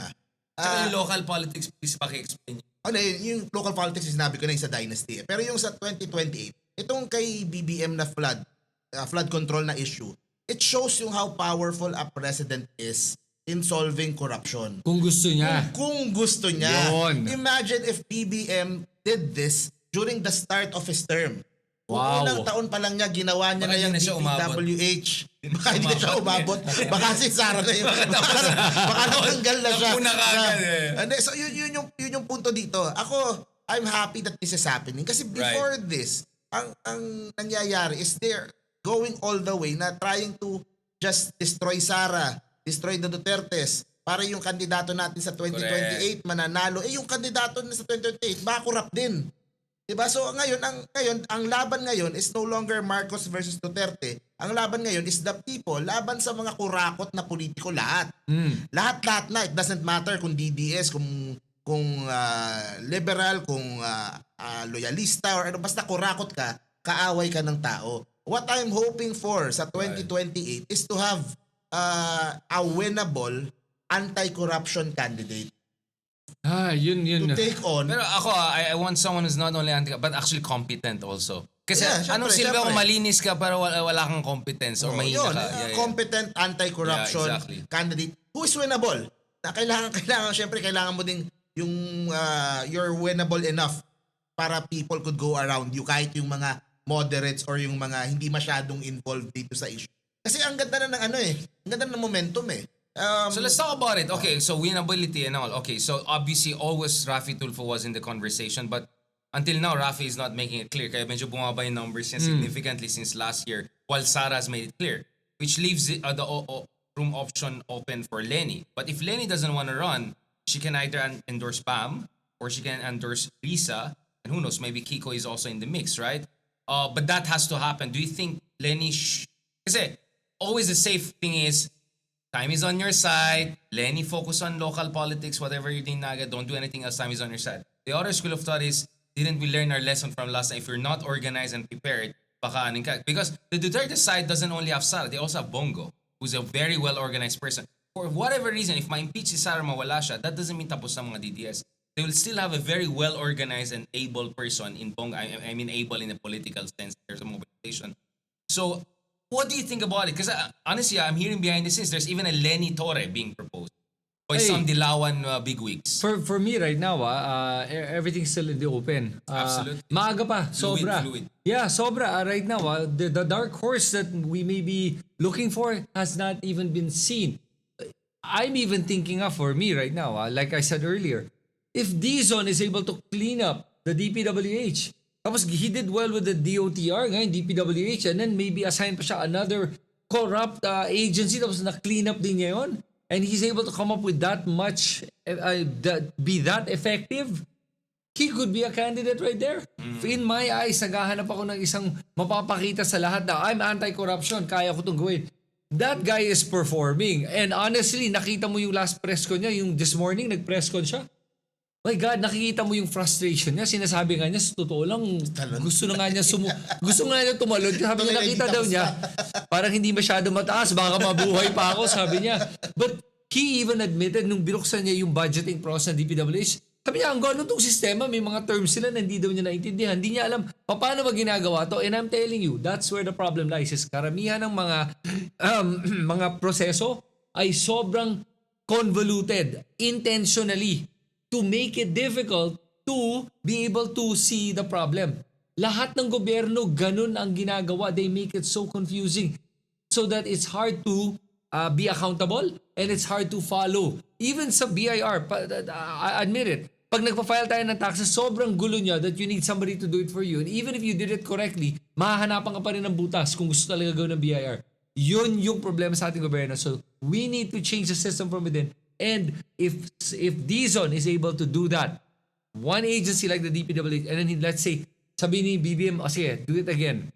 Tsaka yung local politics, please paki-explain. Yung local politics sinabi ko na yung sa dynasty. Pero yung sa 2028, itong kay BBM na flood control na issue, it shows yung how powerful a president is in solving corruption. Kung gusto niya. Kung gusto niya. Yun. Imagine if BBM did this during the start of his term. Kung unang taon pa lang niya, ginawa niya na yung DPWH. Baka hindi na siya umabot. Baka si Sara na yun. Baka natanggal na siya. So yun yung punto dito. Ako, I'm happy that this is happening. Kasi before this, ang nangyayari is they're going all the way na trying to just destroy Sara, destroy the Dutertes, para yung kandidato natin sa 2028 mananalo. Yung kandidato na sa 2028, baka corrupt din. Diba? So ngayon ang laban ngayon is no longer Marcos versus Duterte. Ang laban ngayon is the people laban sa mga kurakot na politiko lahat. Lahat na, it doesn't matter kung DDS, kung liberal, kung loyalista or ano, basta kurakot ka, kaaway ka ng tao. What I'm hoping for sa 2028 is to have a winnable anti-corruption candidate. Yun. To take on. Pero ako, I want someone who's not only but actually competent also. Kasi anong silbi ako, syempre. malinis ka pero wala kang competence or mahina ka. Competent anti-corruption candidate who is winnable. Na kailangan mo ding yung you're winnable enough para people could go around you kahit yung mga moderates or yung mga hindi masyadong involved dito sa issue. Kasi ang ganda na ng ang ganda ng momentum So let's talk about it. Okay, so winnability and all. Okay, so obviously always Rafi Tulfo was in the conversation, but until now Rafi is not making it clear. Kaya medyo bumaba yung numbers niya significantly since last year, while Sara has made it clear, which leaves the room option open for Leni. But if Leni doesn't want to run, she can either endorse Pam or she can endorse Risa, and who knows, maybe Kiko is also in the mix, right? But that has to happen. Do you think Leni, kasi always the safe thing is, time is on your side, Leni focus on local politics, whatever you think, Naga, don't do anything else, time is on your side. The other school of thought is, didn't we learn our lesson from last time? If you're not organized and prepared, baka anin ka. Because the Duterte side doesn't only have Sara, they also have Bongo, who's a very well-organized person. For whatever reason, if ma-impeach si Sara, mawala siya, that doesn't mean tapos ng mga DDS. They will still have a very well-organized and able person in Bongo. I mean able in a political sense. There's a mobilization. So, what do you think about it? Because honestly, I'm hearing behind the scenes, there's even a Leni Torre being proposed by some Dilawan bigwigs. For me right now, everything's still in the open. Absolutely. Maaga pa, sobra. Fluid. Yeah, sobra. Right now, the dark horse that we may be looking for has not even been seen. I'm even thinking of, for me right now, like I said earlier, if Dizon is able to clean up the DPWH, tapos he did well with the DOTR, ngayon DPWH, and then maybe assign pa siya another corrupt agency, tapos na-clean up din niya yun, and he's able to come up with that much, be that effective, he could be a candidate right there. In my eyes, naghahanap ako ng isang mapapakita sa lahat na I'm anti-corruption, kaya ko itong gawin. That guy is performing. And honestly, nakita mo yung last press con niya, yung this morning, nag-press con siya. My God, nakikita mo yung frustration niya. Sinasabi nga niya, sa totoo lang, gusto nga niya tumalon. Sabi niya, nakita daw niya, parang hindi masyado mataas, baka mabuhay pa ako, sabi niya. But he even admitted, nung binuksan niya yung budgeting process ng DPWH, sabi niya, ang gano'n itong sistema, may mga terms sila na hindi daw niya naintindihan. Hindi niya alam paano ba ginagawa to. And I'm telling you, that's where the problem lies. Is karamihan ng mga proseso ay sobrang convoluted, intentionally, to make it difficult to be able to see the problem. Lahat ng gobyerno, ganun ang ginagawa. They make it so confusing so that it's hard to be accountable and it's hard to follow. Even sa BIR, I admit it, pag nagpa-file tayo ng taxes, sobrang gulo niya that you need somebody to do it for you. And even if you did it correctly, mahahanapan ka pa rin ng butas kung gusto talaga gawin ng BIR. Yun yung problema sa ating gobyerno. So, we need to change the system from within. And if Dizon is able to do that, one agency like the DPWH, and then let's say, sabi ni BBM, sige, do it again.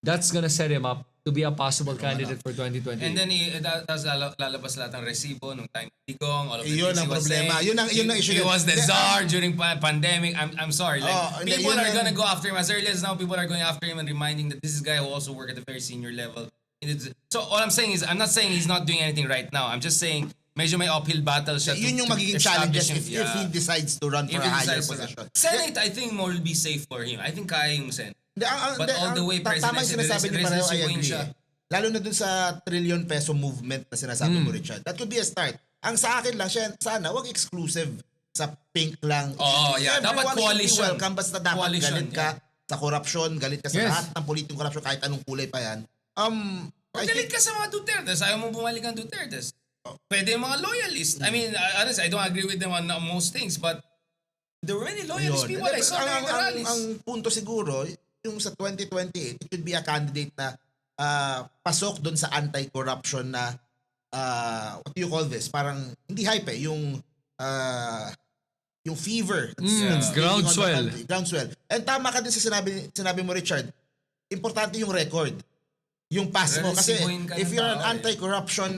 That's gonna set him up to be a possible candidate for 2020. And then, tapos lalabas lahat ng resibo nung time Tigong, all of the Yun things ang he was problema. saying. Yun ang issue. He was the czar during pandemic. I'm sorry. Like, people are gonna go after him. As early as now, people are going after him and reminding that this is a guy who also worked at a very senior level. So all I'm saying is, I'm not saying he's not doing anything right now. I'm just saying, medyo may uphill battle siya. Yun yung magiging challenges if he decides to run for a higher position. Senate, I think more will be safe for him. I think kaya yung Senate. But all the way tama yung sinasabi ni Pareho, I agree. Lalo na dun sa trillion peso movement na sinasabi mo, Richard. That could be a start. Ang sa akin lang, sana wag exclusive sa pink lang. Oh, yeah. Dapat coalition. Welcome, basta dapat galit ka sa korupsyon, galit ka sa lahat ng politikong korupsyon, kahit anong kulay pa yan. Galit ka sa mga Duterte. Ayaw mo bumalik ang Duterte. Pwede yung mga loyalists. I mean, honestly, I don't agree with them on most things, but there were many loyalist people I saw during the rallies. Ang punto siguro, yung sa 2028, it should be a candidate na pasok doon sa anti-corruption na what do you call this? Parang hindi hype yung fever. Groundswell. Groundswell. And tama ka din sa sinabi mo, Richard. Importante yung record. Yung pass mo. Kasi if you're an anti-corruption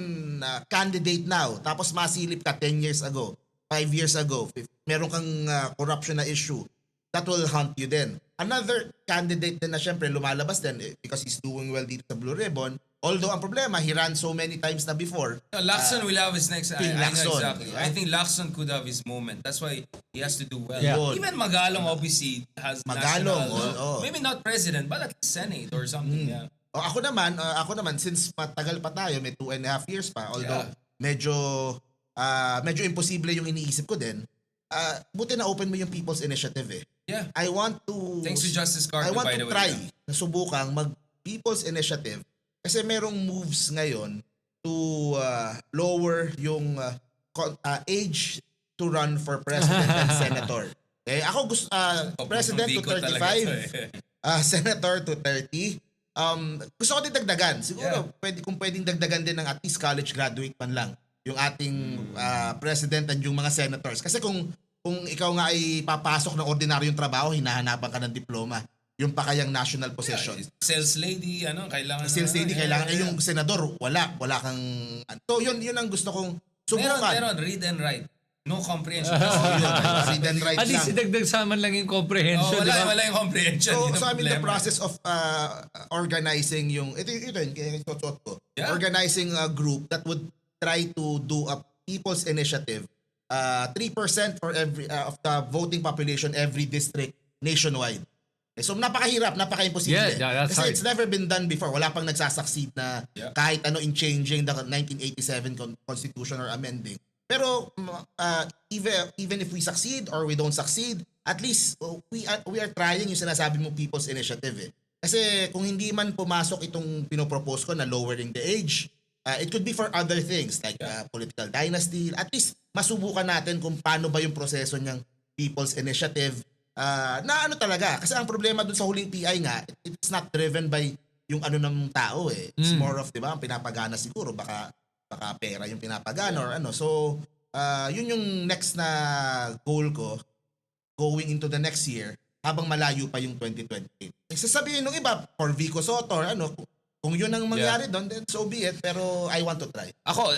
candidate now, tapos masilip ka 10 years ago, 5 years ago, if meron kang corruption na issue, that will haunt you then. Another candidate din na syempre lumalabas din because he's doing well dito sa Blue Ribbon. Although ang problema, he ran so many times na before. Lacson will have his next... I know exactly. Yeah. I think Lacson could have his moment. That's why he has to do well. Yeah. Even Magalong obviously has national... Maybe not president, but at least Senate or something. Yeah. Ako naman, since matagal pa tayo, may 2.5 years pa, although medyo imposible yung iniisip ko din, buti na open mo yung People's Initiative eh. Yeah. I want to... Thanks to Justice Carter, by the way. try na subukang mag-People's Initiative kasi merong moves ngayon to lower yung age to run for president and senator. Okay? Ako gusto, president to 35, senator to 30. Gusto ko din dagdagan. Siguro, kung pwedeng dagdagan din ng at least college graduate man lang yung ating president and yung mga senators. Kasi kung kung ikaw nga ay papasok ng ordinaryong trabaho, hinahanapan ka ng diploma. Yung pa kayang national position. Sales lady, kailangan. Sales lady, kailangan. Yung senador, wala kang... So, yun ang gusto kong subukan. Meron, read and write. No comprehension. Read and write At least idagdag sa man lang yung comprehension. Wala yung comprehension. So I'm in the process of organizing yung... Ito yun, kaya suot ko. Yeah. Organizing a group that would try to do a people's initiative. 3% for every of the voting population every district nationwide. So napakahirap, napaka-imposible. Yeah, that's Kasi hard. it's never been done before. Wala pang nagsasucceed na kahit ano in changing the 1987 constitution or amending. Pero even if we succeed or we don't succeed, at least we are trying yung sinasabi mo people's initiative eh. Kasi kung hindi man pumasok itong pinopropose ko na lowering the age, it could be for other things like political dynasty. At least masubukan natin kung paano ba yung proseso niyang people's initiative na ano talaga. Kasi ang problema dun sa huling PI nga, it's not driven by yung ano ng tao eh. It's more of, di ba, ang pinapagana siguro, baka pera yung pinapagana or ano. So, yun yung next na goal ko going into the next year habang malayo pa yung 2028. Sasabihin nung iba, for Vico Soto or ano, kung yun ang mangyari doon, then so be it. Pero I want to try. Ako,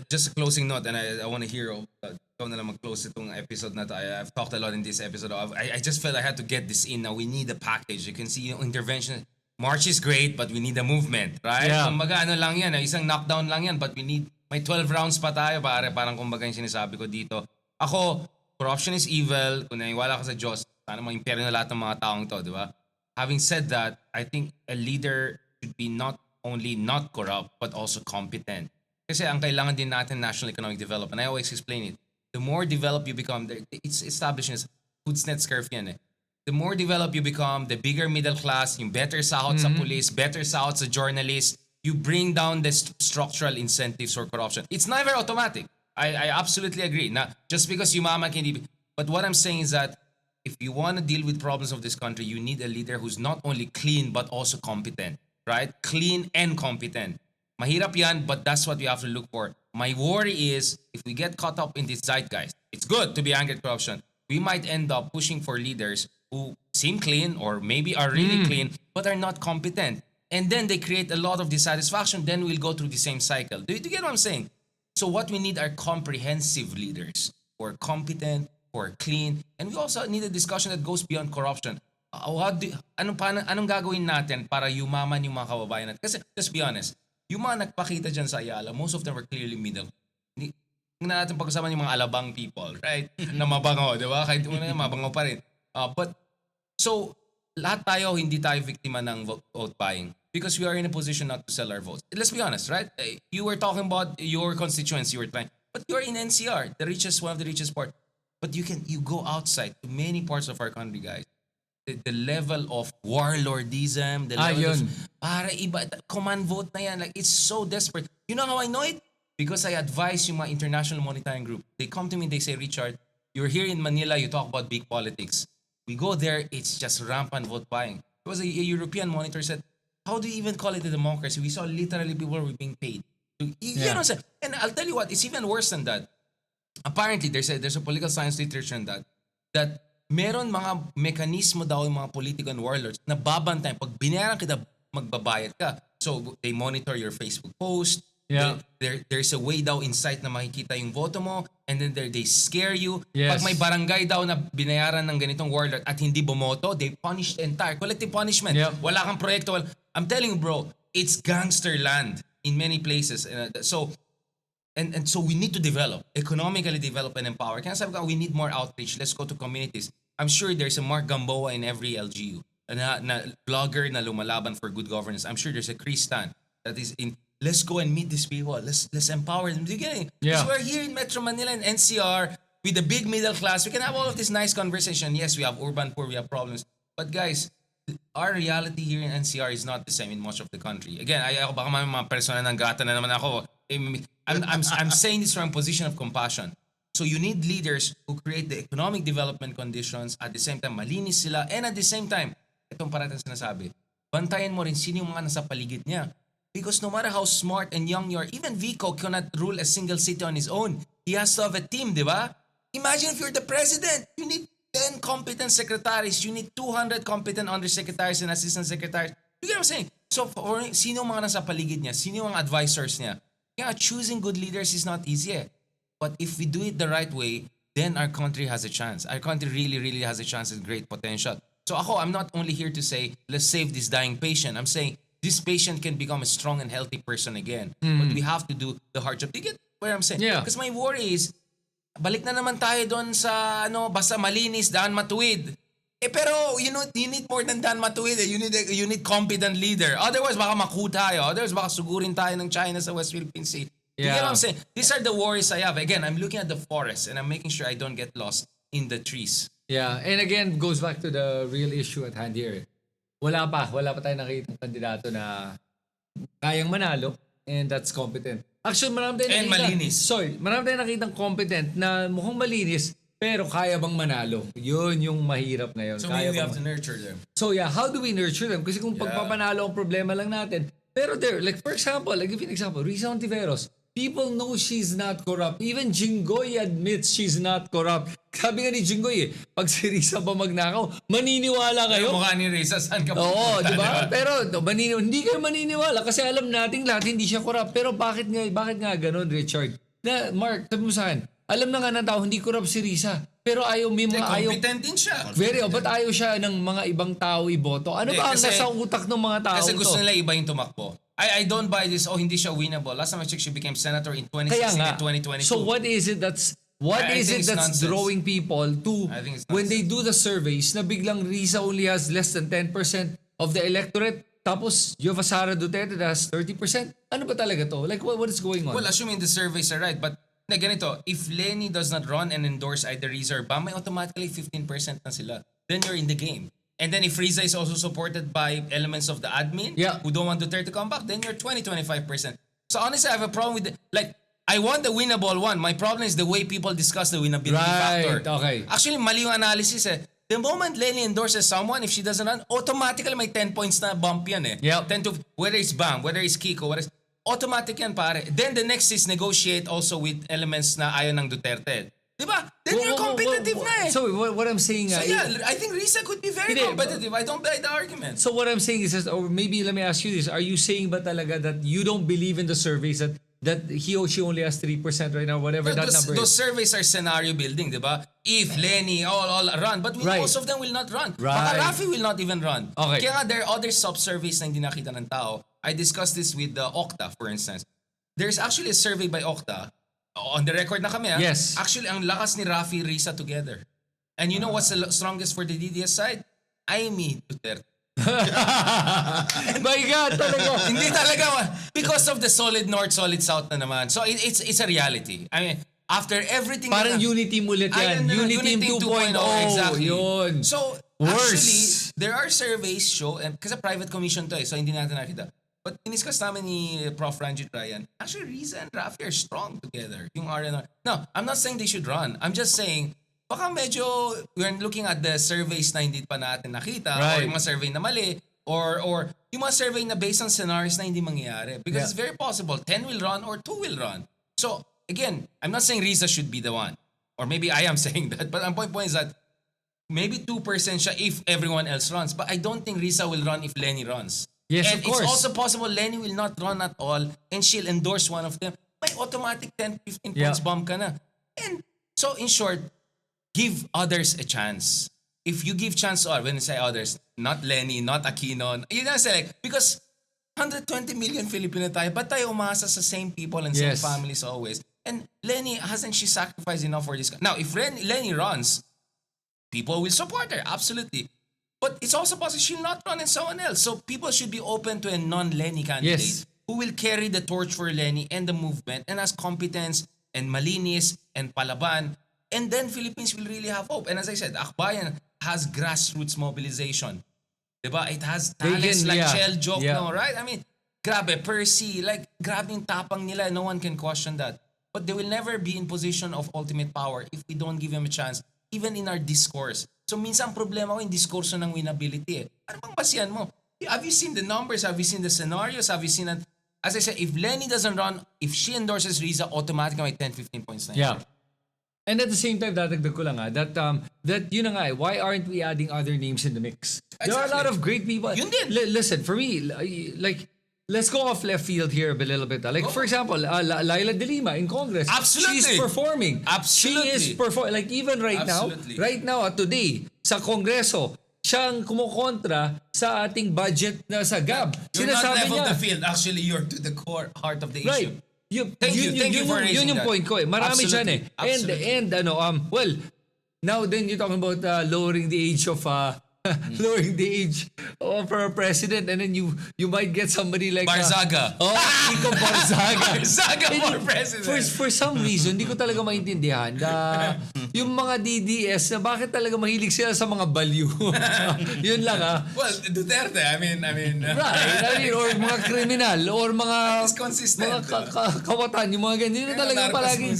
just a closing note, and I want to hear ikaw na lang mag-close itong episode na to. I've talked a lot in this episode. I just felt I had to get this in now. We need a package. You can see yung intervention. March is great, but we need a movement, right? Yeah. Kumbaga ano lang yan, isang knockdown lang yan, but we need, may 12 rounds pa tayo, pare. Parang kumbaga yung sinasabi ko dito. Ako, corruption is evil. Kung naniwala ka sa Diyos, sana mag-imperyo na lahat ng mga taong to, di ba? Having said that, I think a leader should be not only not corrupt, but also competent. Kasi ang kailangan din natin national economic development. I always explain it. The more developed you become, it's establishing as Foods Net curve yan eh. The more developed you become, the bigger middle class, yung better sahod sa police, better sahod sa journalists, you bring down the structural incentives for corruption. It's never automatic. I absolutely agree. Now, just because yumaman hindi... But what I'm saying is that if you want to deal with problems of this country, you need a leader who's not only clean but also competent. Right? Clean and competent. Mahirap yan, but that's what we have to look for. My worry is, if we get caught up in this zeitgeist, it's good to be angry at corruption. We might end up pushing for leaders who seem clean or maybe are really clean but are not competent. And then they create a lot of dissatisfaction. Then we'll go through the same cycle. Do you get what I'm saying? So what we need are comprehensive leaders who are competent, who are clean. And we also need a discussion that goes beyond corruption. Anong gagawin natin para yumaman yung mga kababayan natin? Kasi let's be honest, yung mga nagpakita dyan sa Ayala, most of them were clearly middle. Tingnan natin pag-usapan yung mga alabang people, right? Na mabango, di ba? Kahit mabango pa rin. But so lahat tayo hindi tayo biktima ng vote buying because we are in a position not to sell our votes. Let's be honest, right? You were talking about your constituents you were trying, but you're in NCR, one of the richest part. But you go outside to many parts of our country, guys. The level of warlordism, the level of para iba command vote na yan, like it's so desperate. You know how I know it? Because I advise yung mga international monitoring group. They come to me, they say, Richard, you're here in Manila, you talk about big politics. We go there, it's just rampant vote buying. Because a European monitor said, how do you even call it a democracy? We saw literally people were being paid. You know what I'm saying? And I'll tell you what, it's even worse than that. Apparently, there's a political science literature on that meron mga mekanismo daw yung mga political and warlords na babantayan. Pag binayaran kita, magbabayad ka. So, they monitor your Facebook post. Yeah. There's a way daw inside na makikita yung voto mo and then they scare you. Yes. Pag may barangay daw na binayaran ng ganitong warlord at hindi bumoto, they punish the entire collective punishment. Yep. Wala kang proyekto. I'm telling you, bro, it's gangster land in many places. So we need to economically develop and empower. Kaya sabi ko, we need more outreach. Let's go to communities. I'm sure there's a Mark Gamboa in every LGU. Na blogger na lumalaban for good governance. I'm sure there's a Chris Tan that is in. Let's go and meet these people. Let's empower them. Do you get it? Yeah. Because we're here in Metro Manila and NCR with the big middle class. We can have all of this nice conversation. Yes, we have urban poor, we have problems. But guys, our reality here in NCR is not the same in much of the country. Again, ako baka may mga persona ng gata na naman ako. I'm saying this from a position of compassion. So you need leaders who create the economic development conditions, at the same time malinis sila, and at the same time, itong parating sinasabi, bantayan mo rin sino yung mga nasa paligid niya. Because no matter how smart and young you are, even Vico cannot rule a single city on his own. He has to have a team, di ba? Imagine if you're the president, you need 10 competent secretaries, you need 200 competent undersecretaries and assistant secretaries. You get what I'm saying? So, for sino mga nasa paligid niya? Sino mga advisors niya? Kaya choosing good leaders is not easy. But if we do it the right way, then our country has a chance. Our country really, really has a chance and great potential. So I'm not only here to say, let's save this dying patient. I'm saying, this patient can become a strong and healthy person again. But we have to do the hard job. Do you get what I'm saying? Yeah. Because my worry is, balik na naman tayo doon sa basta malinis, daan matuwid. Pero you need more than daan matuwid. You need competent leader. Otherwise baka maku tayo. Otherwise baka sugurin tayo ng China sa West Philippine Sea. You get what I'm saying? These are the worries I have. Again, I'm looking at the forest and I'm making sure I don't get lost in the trees. Yeah, and again, goes back to the real issue at hand here. Wala pa tayong nakitang kandidato na kayang manalo and that's competent. Actually, marami tayong malinis. Marami tayong nakitang competent na mukhang malinis pero kaya bang manalo? Yun yung mahirap na yun. So kaya we have to nurture them. So yeah, how do we nurture them? Kasi kung pagpapanalo ang problema lang natin. Pero there, like for example, I'll give you an example. Risa Ontiveros. People know she's not corrupt. Even Jinggoy admits she's not corrupt. Sabi nga ni Jinggoy pag si Risa pa magnakaw, maniniwala kayo. Mukha ni Risa, saan ka Oo, pupunta, di ba? diba? Pero hindi kayo maniniwala kasi alam nating lahat hindi siya corrupt. Pero bakit nga ganun, Richard? Na, Mark, sabi mo sa akin, alam na nga ng tao, hindi corrupt si Risa. Pero ayaw Competent din siya. ba't ayaw siya ng mga ibang tao iboto? Ano ba ang nasa utak ng mga tao Kasi gusto to? nila iba yung tumakbo. I don't buy this, hindi siya winnable. Last time I checked, she became senator in 2016 and 2022. So what is it that's nonsense. drawing people to I think it's when they nonsense. do the surveys na biglang Risa only has less than 10% of the electorate tapos you have a Sara Duterte that has 30%? Ano ba talaga to? Like what is going on? Well, assuming the surveys are right, but ganito, if Leni does not run and endorse either Riza or Bam, may automatically 15% na sila. Then you're in the game. And then if Riza is also supported by elements of the admin who don't want Duterte to come back, then you're 20-25%. So honestly, I have a problem with I want the winnable one. My problem is the way people discuss the winnability factor. Okay. Actually, mali yung analysis The moment Leni endorses someone, if she doesn't run, automatically may 10 points na bump yan Yep. 10 to, whether it's Bam, whether it's Kiko, automatic yan pare. Then the next is negotiate also with elements na ayaw ng Duterte. Diba? Then you're competitive na So what I'm saying So yeah, I think Risa could be very competitive. I don't buy the argument. So what I'm saying is, or maybe let me ask you this, are you saying ba talaga that you don't believe in the surveys that he or she only has 3% right now, whatever that number Those is? surveys are scenario building, diba? If Leni, all run. But most of them will not run. Baka Rafi will not even run. Okay. Kaya nga, there are other sub-surveys na hindi nakita ng tao. I discussed this with Okta, for instance. There's actually a survey by Okta. On the record na kami, Yes. Actually, ang lakas ni Rafi, Risa together. And you know what's the strongest for the DDS side? Amy Duterte. My God, talaga. Hindi talaga. Because of the solid north, solid south na naman. So it's a reality. I mean, after everything... Parang unity ulit yan. Unity 2.0. Exactly. Yun. So, Worse. actually, there are surveys show, and kasi private commission to so hindi natin nakita. But iniscuss namin ni Prof. Ranjit Ryan, actually, Riza and Rafi are strong together. Yung RNR. No, I'm not saying they should run. I'm just saying, baka medyo, we're looking at the surveys na hindi pa natin nakita, or yung mga survey na mali, or yung mga survey na based on scenarios na hindi mangyayari. Because it's very possible, 10 will run or 2 will run. So, again, I'm not saying Riza should be the one. Or maybe I am saying that. But ang point is that maybe 2% siya if everyone else runs. But I don't think Riza will run if Leni runs. Yes, and of course. it's also possible Leni will not run at all and she'll endorse one of them. May automatic 10-15 points bump ka na. And so, in short, give others a chance. If you give chance to when I say others, not Leni, not Aquino, you're gonna say like, because 120 million Filipino tayo, but tayo umasa sa same people and same families always. And Leni, hasn't she sacrificed enough for this? Now, if Leni runs, people will support her, absolutely. But it's also possible she'll not run and someone else. So people should be open to a non-Leni candidate who will carry the torch for Leni and the movement and has competence and malinis and palaban. And then Philippines will really have hope. And as I said, Akbayan has grassroots mobilization. Diba? It has talents like Chel Joke, no, right? I mean, grabe, Percy, like, grabe yung tapang nila. No one can question that. But they will never be in position of ultimate power if we don't give them a chance, even in our discourse. So minsan problema ko yung diskurso ng winnability. Ano bang basihan mo? Have you seen the numbers? Have you seen the scenarios? Have you seen that? As I said, if Leni doesn't run, if she endorses Riza, automatically may 10-15 points na. Yeah. And at the same time, dadagdag ko lang that yun na nga why aren't we adding other names in the mix? There are a lot of great people. Yun din. Listen, for me, like, let's go off left field here a little bit. Like, for example, Laila De Lima in Congress. Absolutely. She's performing. Absolutely. She is performing. Like, even right now, today, sa Kongreso, siyang kumukontra sa ating budget na sa GAB. You're not Sinasabi level niya, the field. Actually, you're to the heart of the right. issue. Thank you for raising yun yung that. point ko eh. Marami dyan eh. Absolutely. And well, now then you're talking about lowering the age of lowering the age of our president, and then you might get somebody like Barzaga. Iko Barzaga. Barzaga for president. For some reason, hindi ko talaga maintindihan yung mga DDS na bakit talaga mahilig sila sa mga baliw. Yun lang Well, Duterte, I mean, right. Or mga kriminal or mga It's consistent. mga kawatan, yung mga ganyan. Yun na talaga palagi.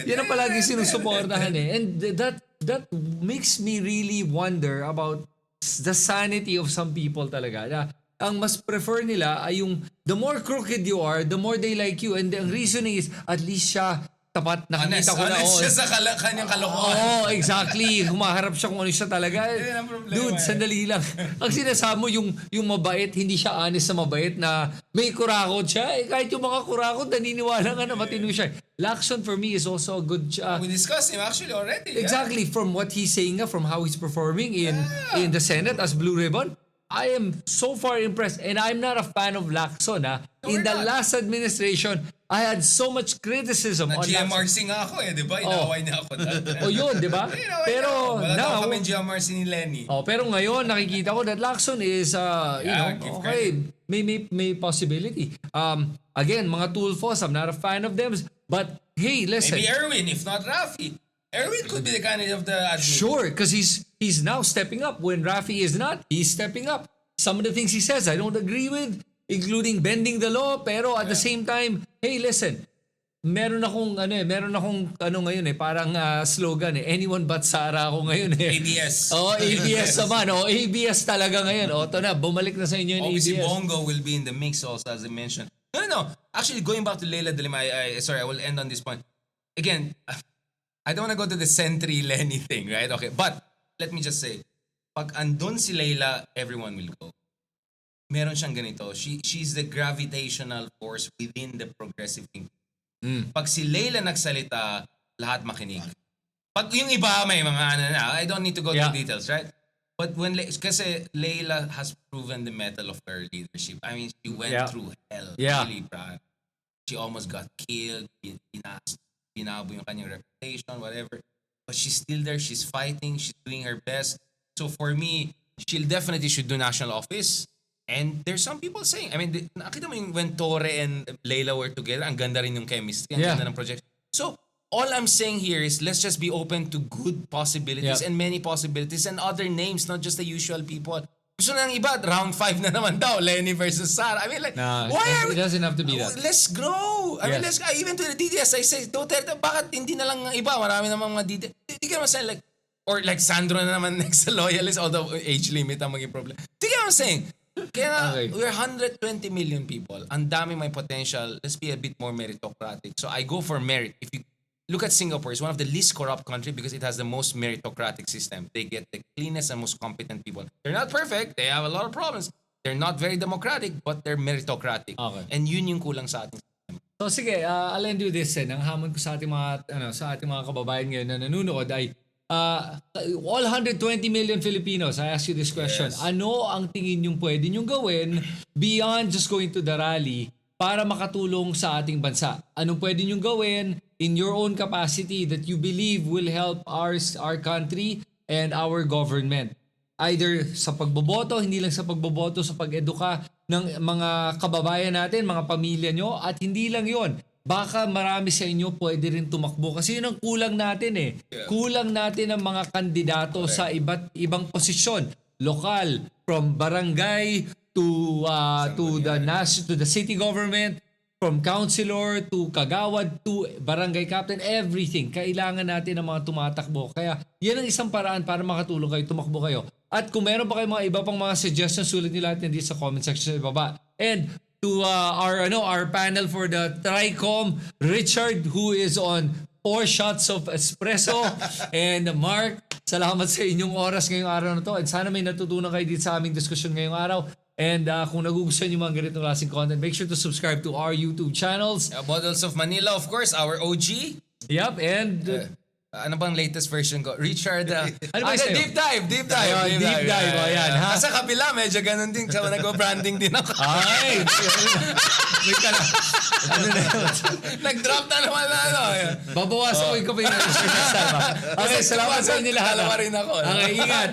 Yan ang palagi sinusuportahan eh. And that makes me really wonder about the sanity of some people talaga. Na ang mas prefer nila ay yung the more crooked you are, the more they like you. And the reasoning is at least siya tapat, nakikita ko na. Honest siya sa kanyang kalokohan. Oh, exactly. Humaharap siya kung ano siya talaga. Yan ang problema. Dude, sandali lang. Ang sinasama mo yung mabait, hindi siya honest sa mabait na may kurakot siya. Eh, kahit yung mga kurakot, naniniwala nga na matino siya. Lacson for me is also a good... We discussed him actually already. Exactly. From what he's saying, from how he's performing in the Senate as Blue Ribbon, I am so far impressed. And I'm not a fan of Lacson. In the last administration, I had so much criticism on GMRC nga ako di ba? Inaway niya ako dati. Yun, di ba? Pero wala now, kami GMRC ni Leni. pero ngayon nakikita ko that Lacson is okay, may possibility. Again, mga Tulfos, I'm not a fan of them, but hey, listen. Maybe Erwin, if not Rafi. Erwin could be the candidate of the admin. Sure, because he's now stepping up when Rafi is not. He's stepping up. Some of the things he says I don't agree with, including bending the law, pero at the same time, hey, listen, meron akong ngayon parang slogan anyone but Sara ako ngayon ABS. ABS naman. ABS talaga ngayon. Ito na, bumalik na sa inyo yung Obviously, ABS. Bongo will be in the mix also, as I mentioned. No. Actually, going back to Leila De Lima, I will end on this point. Again, I don't want to go to the Sentry Leni thing, right? Okay, but let me just say, pag andun si Leila, everyone will go. Meron siyang ganito. She's the gravitational force within the progressive thinking. Pag si Leila nagsalita, lahat makinig. Pag yung iba may mga I don't need to go to details, right? But kasi Leila has proven the mettle of her leadership. I mean, she went through hell. Really, bro. She almost got killed. Binabo yung kanyang reputation, whatever. But she's still there. She's fighting. She's doing her best. So for me, she'll definitely should do national office. And there's some people saying, I mean, nakita mo yung when Torre and Leila were together, ang ganda rin yung chemistry, ang ganda ng project. So, all I'm saying here is let's just be open to good possibilities and many possibilities and other names, not just the usual people. Gusto na ng iba, round 5 na naman daw, Leni versus Sara. I mean, like, it doesn't have to be that. Let's grow. I mean, even to the DDS, I say, Duterte, bakit hindi na lang ng iba? Marami naman mga DDS. Hindi ka naman saying, like, or like Sandro na naman next sa loyalist, although age limit ang maging problem. Hindi ka naman saying, kaya we're 120 million people. Ang dami may potential. Let's be a bit more meritocratic. So I go for merit. If you look at Singapore, it's one of the least corrupt countries because it has the most meritocratic system. They get the cleanest and most competent people. They're not perfect. They have a lot of problems. They're not very democratic, but they're meritocratic. Okay. And yun yung kulang sa ating system. So sige, I'll end with this. Ang hamon ko sa ating mga kababayan ngayon na nanonood ay all 120 million Filipinos, I ask you this question. Ano ang tingin yung pwede nyong gawin beyond just going to the rally para makatulong sa ating bansa? Anong pwede nyong gawin in your own capacity that you believe will help our country and our government? Either sa pagboboto, hindi lang sa pagboboto, sa pag-eduka ng mga kababayan natin, mga pamilya nyo, at hindi lang yon. Baka marami sa inyo pwede rin tumakbo. Kasi yun ang kulang natin eh. Kulang natin ang mga kandidato sa iba't ibang posisyon. Lokal, from barangay to the city government, from councilor to kagawad to barangay captain, everything. Kailangan natin ng mga tumatakbo. Kaya yan ang isang paraan para makatulong kayo, tumakbo kayo. At kung meron pa kayo mga iba pang mga suggestions, sulit nyo lahat dito sa comment section sa ibaba. And to our panel for the TRICOM, Richard, who is on 4 shots of espresso. And Mark, salamat sa inyong oras ngayong araw na to. And sana may natutunan kayo dito sa aming diskusyon ngayong araw. And kung nagugustuhan nyo mga ganitong klaseng content, make sure to subscribe to our YouTube channels. Bottles of Manila, of course, our OG. Yep, and... ano bang latest version ko? Richard, ano ba sa'yo? deep dive. Deep dive, o yan. Ha? Sa kabila, medyo ganun din. Sa nag-branding din ako. Ay! Wait ka lang. Ano na yun? Nag-drop na naman na ano. Babawasan ko yung kapag next time. Okay, salamat sa inyo lahat. Dalawa rin ako. Okay, ingat.